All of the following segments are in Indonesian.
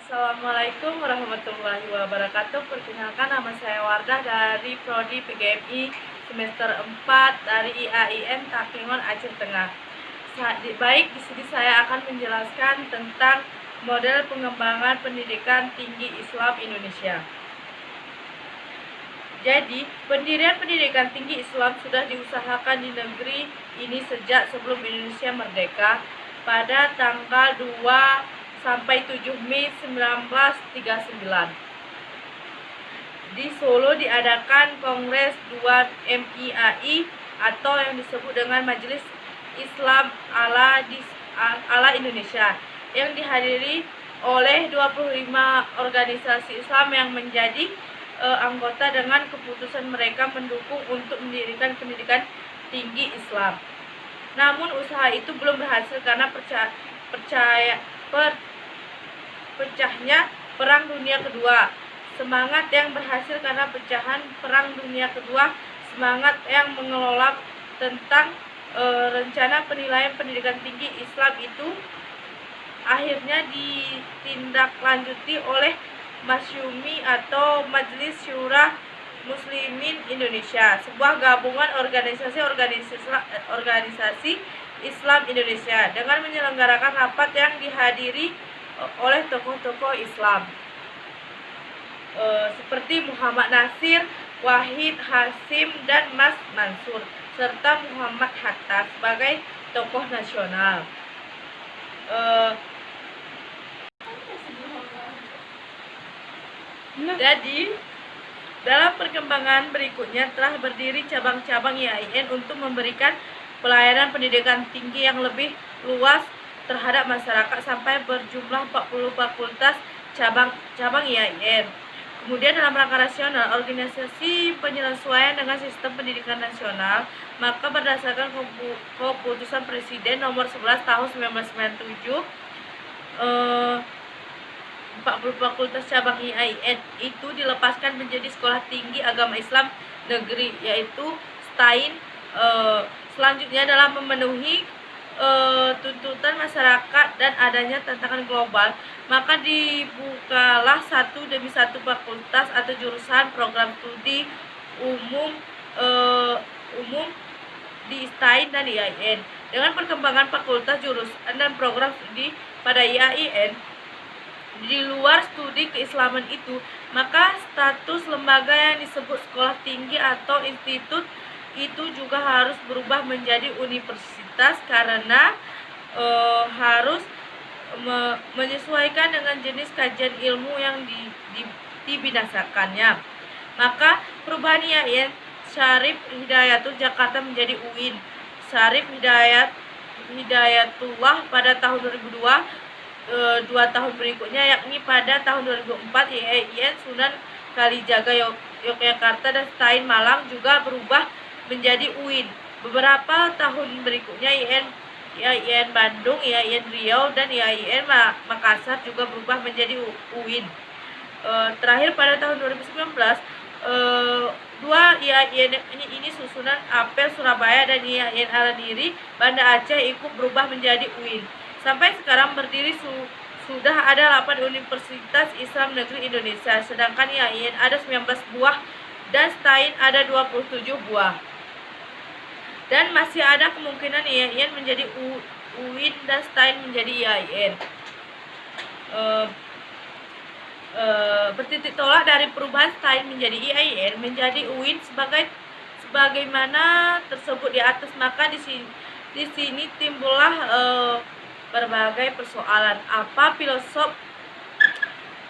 Assalamualaikum warahmatullahi wabarakatuh. Perkenalkan, nama saya Wardah dari Prodi PGMI semester 4 dari IAIN Takengon Aceh Tengah. Baik, di sini saya akan menjelaskan tentang model pengembangan pendidikan tinggi Islam Indonesia. Jadi, pendirian pendidikan tinggi Islam sudah diusahakan di negeri ini sejak sebelum Indonesia merdeka pada tanggal 2 sampai 7 Mei 1939. Di Solo diadakan Kongres 2 MIAI atau yang disebut dengan Majelis Islam ala Indonesia, yang dihadiri oleh 25 organisasi Islam yang menjadi anggota dengan keputusan mereka mendukung untuk mendirikan pendidikan tinggi Islam. Namun usaha itu belum berhasil karena pecahnya Perang Dunia Kedua. Semangat yang berhasil karena pecahan Perang Dunia Kedua, semangat yang mengelola tentang rencana penilaian pendidikan tinggi Islam itu akhirnya ditindaklanjuti oleh Masyumi atau Majelis Syura Muslimin Indonesia, sebuah gabungan organisasi Islam Indonesia, dengan menyelenggarakan rapat yang dihadiri oleh tokoh-tokoh Islam seperti Muhammad Nasir, Wahid Hasim, dan Mas Mansur, serta Muhammad Hatta sebagai tokoh nasional. Jadi, dalam perkembangan berikutnya telah berdiri cabang-cabang IAIN untuk memberikan pelayanan pendidikan tinggi yang lebih luas terhadap masyarakat sampai berjumlah 40 fakultas cabang IAIN. Kemudian dalam rangka rasional organisasi penyesuaian dengan sistem pendidikan nasional, maka berdasarkan keputusan Presiden nomor 11 tahun 1997, 40 fakultas cabang IAIN itu dilepaskan menjadi Sekolah Tinggi Agama Islam Negeri, yaitu STAIN. Selanjutnya, dalam memenuhi tuntutan masyarakat dan adanya tantangan global, maka dibukalah satu demi satu fakultas atau jurusan program studi umum di STAIN dan IAIN. Dengan perkembangan fakultas, jurusan dan program studi pada IAIN di luar studi keislaman itu, maka status lembaga yang disebut sekolah tinggi atau institut itu juga harus berubah menjadi universitas karena harus menyesuaikan dengan jenis kajian ilmu yang dibinasakannya. Maka perubahan IAIN Syarif Hidayatul Jakarta menjadi UIN Syarif Hidayatullah pada tahun 2002. 2 tahun berikutnya, yakni pada tahun 2004, IAIN Sunan Kalijaga Yogyakarta dan STAIN Malang juga berubah menjadi UIN. Beberapa tahun berikutnya IAIN Bandung, IAIN Riau, dan IAIN Makassar juga berubah menjadi UIN. Terakhir pada tahun 2019, 2 IAIN ini susunan APEL Surabaya dan IAIN Alaniri Banda Aceh ikut berubah menjadi UIN. Sampai sekarang berdiri sudah ada 8 Universitas Islam Negeri Indonesia, sedangkan IAIN ada 19 buah dan STAIN ada 27 buah. Dan masih ada kemungkinan IAIN menjadi UIN dan STAIN menjadi IAIN. Bertitik tolak dari perubahan STAIN menjadi IAIN menjadi UIN sebagaimana tersebut di atas, maka di sini timbullah berbagai persoalan. Apa filosof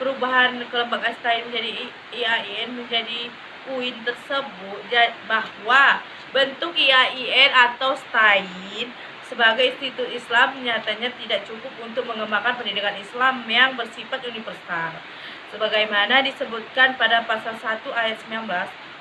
perubahan kelembagaan STAIN menjadi IAIN menjadi UIN tersebut? Bahwa bentuk IAIN atau STAIN sebagai institut Islam nyatanya tidak cukup untuk mengembangkan pendidikan Islam yang bersifat universal, sebagaimana disebutkan pada pasal 1 ayat 19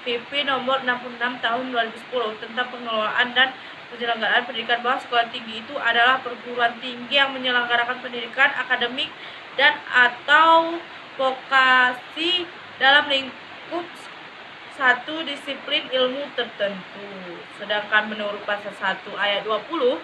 PP nomor 66 tahun 2010 tentang pengelolaan dan penyelenggaraan pendidikan, bahwa sekolah tinggi itu adalah perguruan tinggi yang menyelenggarakan pendidikan akademik dan atau vokasi dalam lingkup satu disiplin ilmu tertentu. Sedangkan menurut pasal 1 ayat 20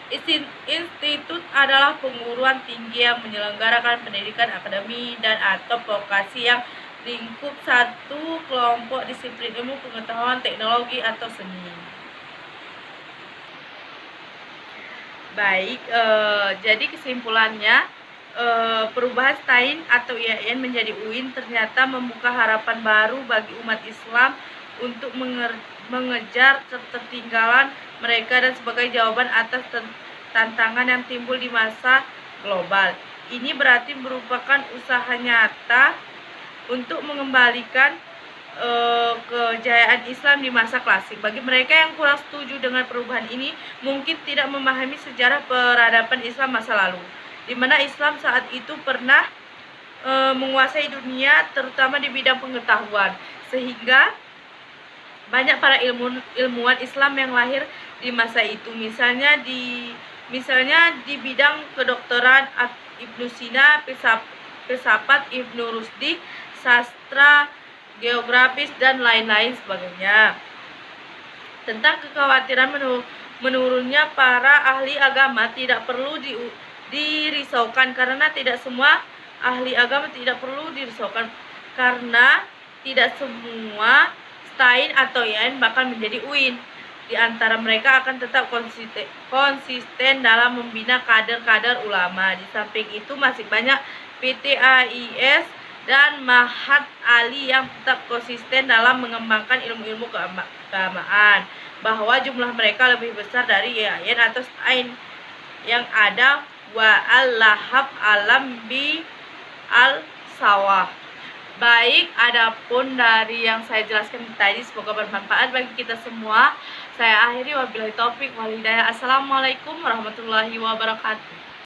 Institut adalah perguruan tinggi yang menyelenggarakan pendidikan akademi dan atau vokasi yang lingkup satu kelompok disiplin ilmu, pengetahuan, teknologi, atau seni. Baik, jadi kesimpulannya, perubahan STAIN atau IAIN menjadi UIN ternyata membuka harapan baru bagi umat Islam untuk mengejar ketertinggalan mereka dan sebagai jawaban atas tantangan yang timbul di masa global. Ini berarti merupakan usaha nyata untuk mengembalikan kejayaan Islam di masa klasik. Bagi mereka yang kurang setuju dengan perubahan ini, mungkin tidak memahami sejarah peradaban Islam masa lalu, di mana Islam saat itu pernah menguasai dunia, terutama di bidang pengetahuan, sehingga banyak para ilmuwan Islam yang lahir di masa itu. Misalnya di bidang kedokteran Ibnu Sina, filsafat Ibnu Rusdi, sastra, geografis, dan lain-lain sebagainya. Tentang kekhawatiran menurunnya para ahli agama tidak perlu dirisaukan, karena tidak semua ahli agama tidak perlu dirisaukan, karena tidak semua STAIN atau IAIN bakal menjadi UIN. Di antara mereka akan tetap konsisten dalam membina kader-kader ulama. Di samping itu masih banyak PTAIS dan Mahat Ali yang tetap konsisten dalam mengembangkan ilmu-ilmu keagamaan, bahwa jumlah mereka lebih besar dari IAIN atau STAIN yang ada. Wa'allahab alam bi al-sawah. Baik, adapun dari yang saya jelaskan tadi semoga bermanfaat bagi kita semua. Saya akhiri, wabillahi taufik wal hidayah. Assalamualaikum warahmatullahi wabarakatuh.